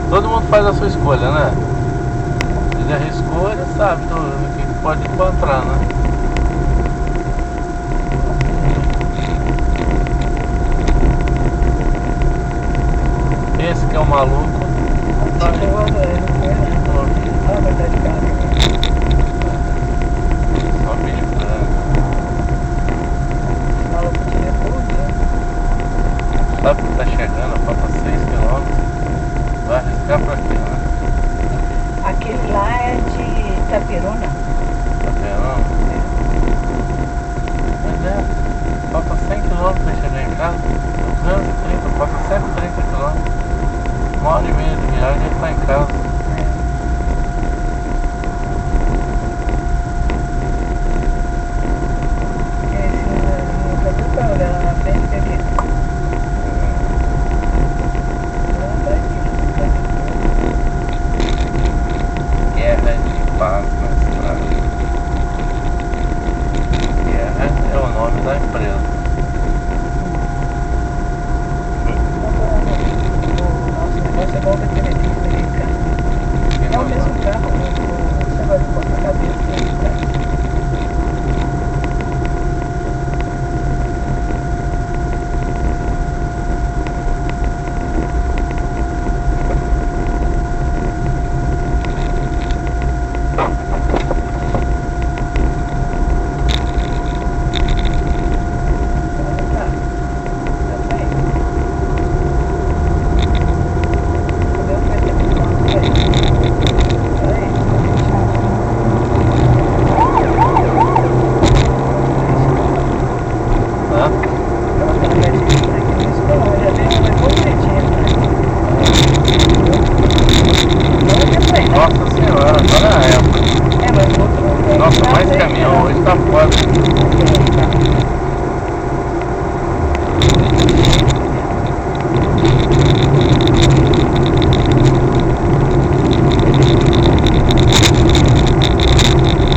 Todo mundo faz a sua escolha, né? Ele arriscou, ele sabe o que pode encontrar, né? Esse que é o maluco. Olha a verdade de carro. Só bicho branco. O maluco tinha tudo. Sabe que tá chegando, falta 6 km. Vai arriscar pra quê, né? Aquele lá é de Itapiruna. Tá vendo? Mas é, falta 100 km pra chegar em casa. 230, falta 130 km. 1h30 de viagem, ele tá em casa. Esse nunca viu pra olhar lá na frente, quer ver? Guerra de paz na estrada. Guerra é o nome da empresa. Nossa, o negócio é igual daquele vídeo americano. É o mesmo carro, você vai botar a cabeça dentro do carro. Nossa senhora, agora é. Nossa, mais caminhão hoje tá foda.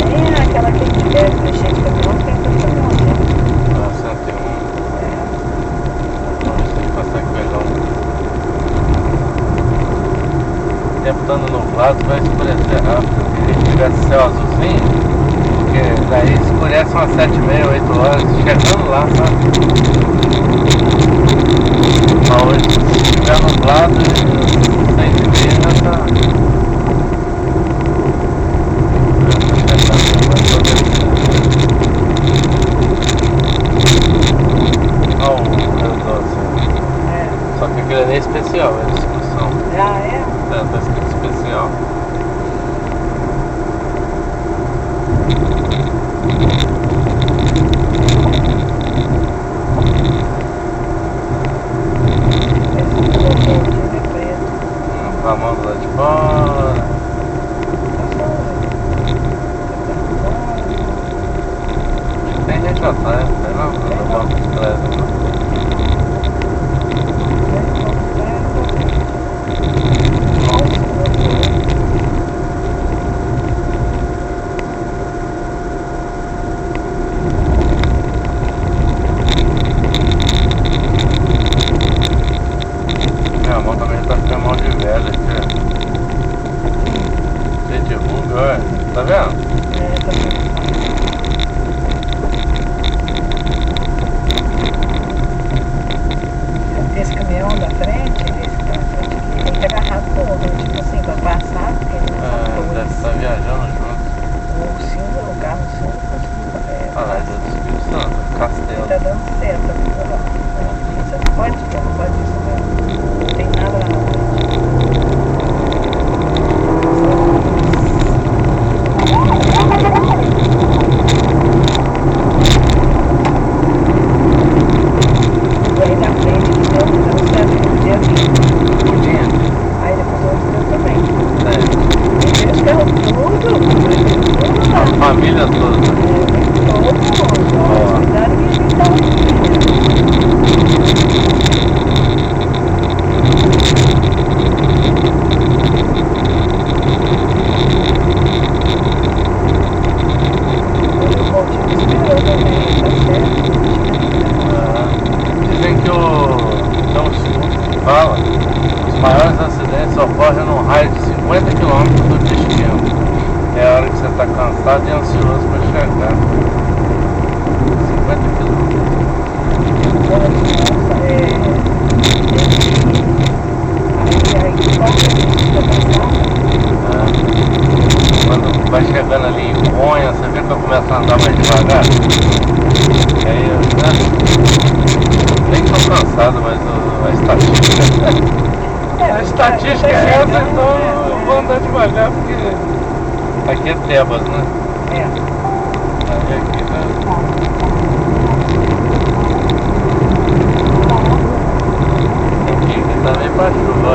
Nem aquela que tiver mexer de caminhão, tem que fazer não. 101. Vamos ver se a gente consegue pegar um. O tempo estando nublado, vai escurecer rápido. Se a gente tivesse céu azulzinho, porque daí escurece umas 7h30, 8 horas, chegando lá, sabe? Mas hoje, se estiver nublado, 6h30 já tá. Olha o Rio Doce. Só que aquele ali é especial, é discussão. Ah, é? Tá escrito especial. Vamos lá de fora. Tem gente atrás, não? No banco de trás, não? Minha mão também tá ficando mão de velho aqui, ó. Cheio de ruga, olha. Tá vendo? Esse caminhão da frente, esse da frente aqui, tem que agarrar todo, tipo assim, pra passar, porque ele não sabe Deve estar viajando junto. o cinza, o carro cinza, Olha lá, é do Espírito Santo, Castelo. tá dando certo, ó. Você não pode isso não. Não tem nada lá na frente. Aí na frente, que deu certo, podia vir. Podia? Aí depois o outro deu também. É. Tem os carros tudo. A família emergência ocorre num raio de 50 km do destino. É a hora que você está cansado e ansioso para chegar. 50 km. Quando vai chegando ali em Conha, você vê que eu começo a andar mais devagar. Aí eu nem tô cansado, mas a estatística. A estatística é essa, então eu vou andar devagar porque aqui é Tebas, né? É. Aí aqui, né? Aqui também pra chuva.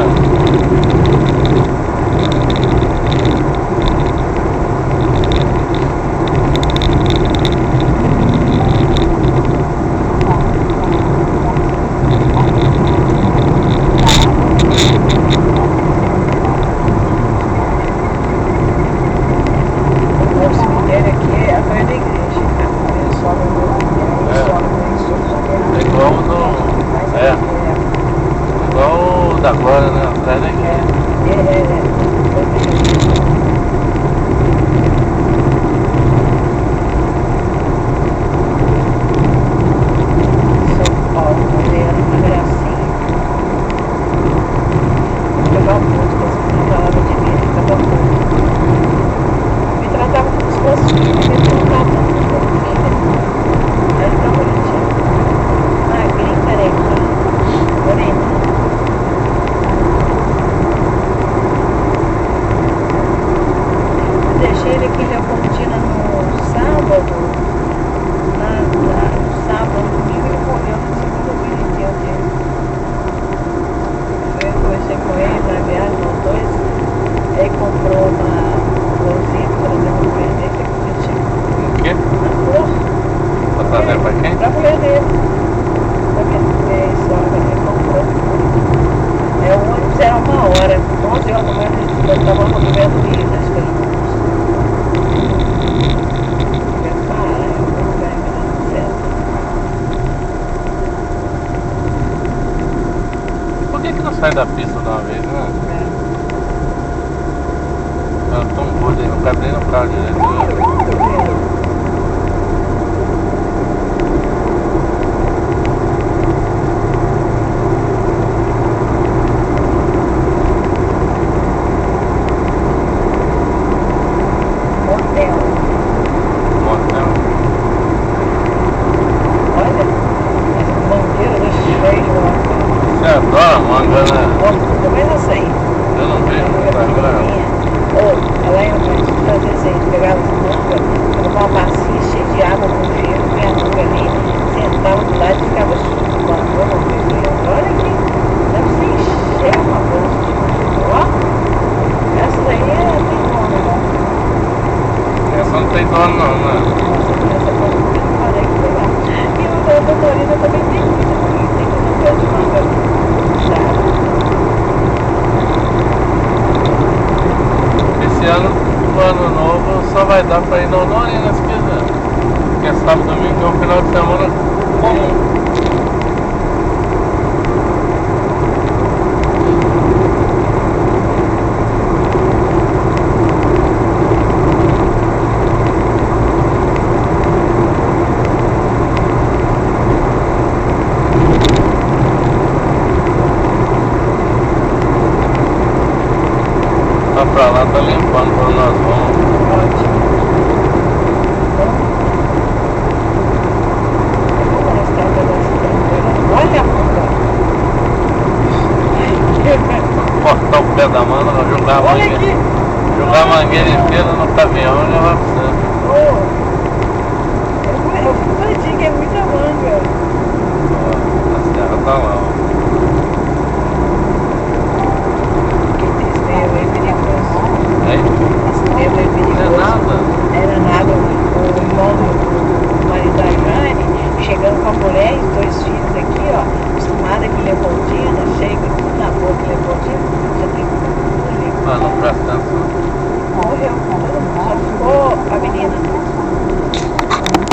Agora, né? Atrás daqui. São Paulo, Moreira, uma gracinha. Vou pegar um ponto, mas me falava de mim, ele ficava pouco. Me tratava como se fosse filho, me tratava como se fosse filho. Aí ele tá bonitinho. Magrinho, carequinho, moreninho. Deixei ele aqui em Leopoldina no sábado, no sábado, domingo ele morreu no segundo vídeo dele. Eu conversei com ele na viagem, os dois, ele comprou uma florzinha para fazer uma mulher dele, que é bonitinho. O quê? Uma flor. Pra trazer pra quem? Pra mulher dele. Pra minha sogra, ele comprou. O ônibus era 1 hora, 11 horas da manhã, eu estava no governo Rio, na Espanha. Por que não sai da pista de uma vez, né? Tá tão gordo aí, não cabe nem no carro direito. Você adora manga, né? Também não sei. Eu não vejo no Instagram. Ela ia fazer assim, pegava as mangas, colocava uma bacia cheia de água com gelo, minha manga ali, sentava do lado e ficava chupando. Olha aqui, dá pra você encher uma bolsa de manga. Ó, essa daí tem dono, não. Essa não tem dono não, né? Essa foi o que eu falei que foi lá. E o da Dorina também tem muita pé de manga. Esse ano, no ano novo, só vai dar pra ir na Londrina se quiser. Porque sábado e domingo é um final de semana comum. Tá pra lá, tá limpando quando nós vamos. Ótimo. Olha a manga. Cortar o pé da manga, jogar a Olha mangueira. aqui. Jogar a mangueira inteira no caminhão e levar pra você. Eu fui que é muita manga. A serra tá lá, ó. Esse meio é perigoso. Aí, Esse meio é perigoso. não é nada. Era nada, o irmão do marido da Jane, chegando com a mulher